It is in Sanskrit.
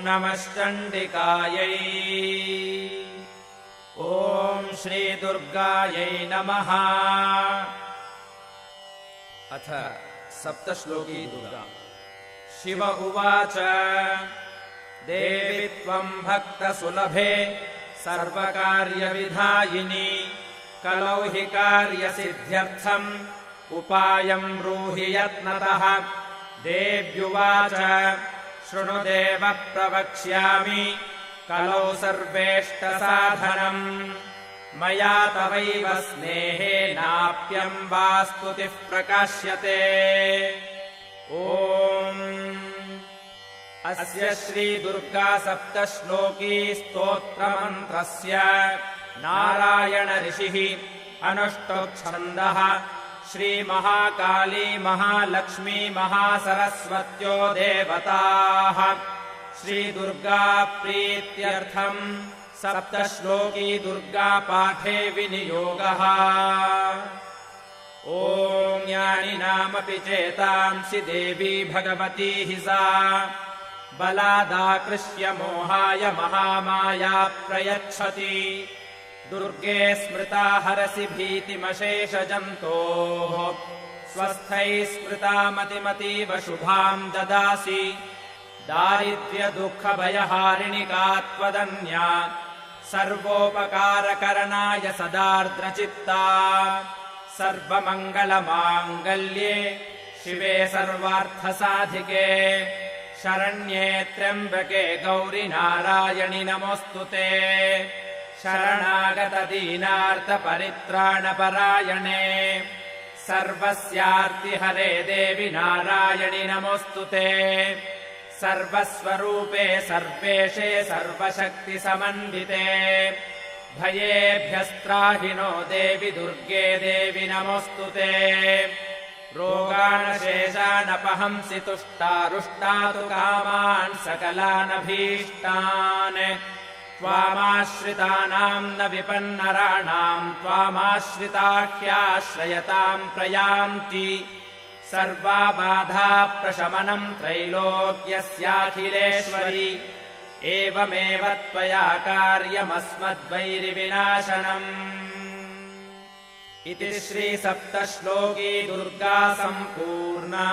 नमश्चण्डिकायै। ॐ श्रीदुर्गायै नमः। अथ सप्तश्लोकी दुर्गा। शिव उवाच देवि त्वम् भक्तसुलभे सर्वकार्यविधायिनी कलौ हि कार्यसिद्ध्यर्थम् उपायम् ब्रूहि यत्नतः। देव्युवाच शृणु देव प्रवक्ष्यामि कलौ सर्वेष्टसाधनम् मया तवैव स्नेहेनाप्यम् वा स्तुतिः प्रकाश्यते। ॐ अस्य श्रीदुर्गा सप्तश्लोकी स्तोत्रमन्त्रस्य नारायण ऋषिः अनुष्टुप्छन्दः। श्रीमहाकाली महालक्ष्मी महासरस्वत्यो देवताः श्रीदुर्गा प्रीत्यर्थम् सप्तश्लोकी दुर्गा पाठे विनियोगः। ॐ ज्ञानिनामपि चेतांसि देवी भगवती हि सा बलादाकृष्य मोहाय महामाया प्रयच्छति। दुर्गे स्मृता हरसि भीतिमशेषजन्तोः स्वस्थैः स्मृता मतिमतीव शुभाम् ददासि। दारिद्र्यदुःखभयहारिणिका त्वदन्या सर्वोपकारकरणाय सदार्द्रचित्ता। सर्वमङ्गलमाङ्गल्ये शिवे सर्वार्थसाधिके शरण्ये त्र्यम्बके गौरि नारायणि नमोऽस्तुते। शरणागतदीनार्तपरित्राणपरायणे सर्वस्यार्तिहरे देवि नारायणि नमोऽस्तुते। सर्वस्वरूपे सर्वेशे सर्वशक्तिसमन्विते भयेभ्यस्त्राहिनो देवि दुर्गे देवि नमोऽस्तुते। रोगानशेषानपहंसि तुष्टारुष्टातु कामान् सकलानभीष्टान्। त्वामाश्रितानाम् न विपन्नराणाम् त्वामाश्रिता ह्याश्रयताम् प्रयान्ति। सर्वाबाधा प्रशमनम् त्रैलोक्यस्याखिलेश्वरि एवमेव त्वया कार्यमस्मद्वैरिविनाशनम्। इति श्रीसप्तश्लोकी दुर्गा सम्पूर्णा।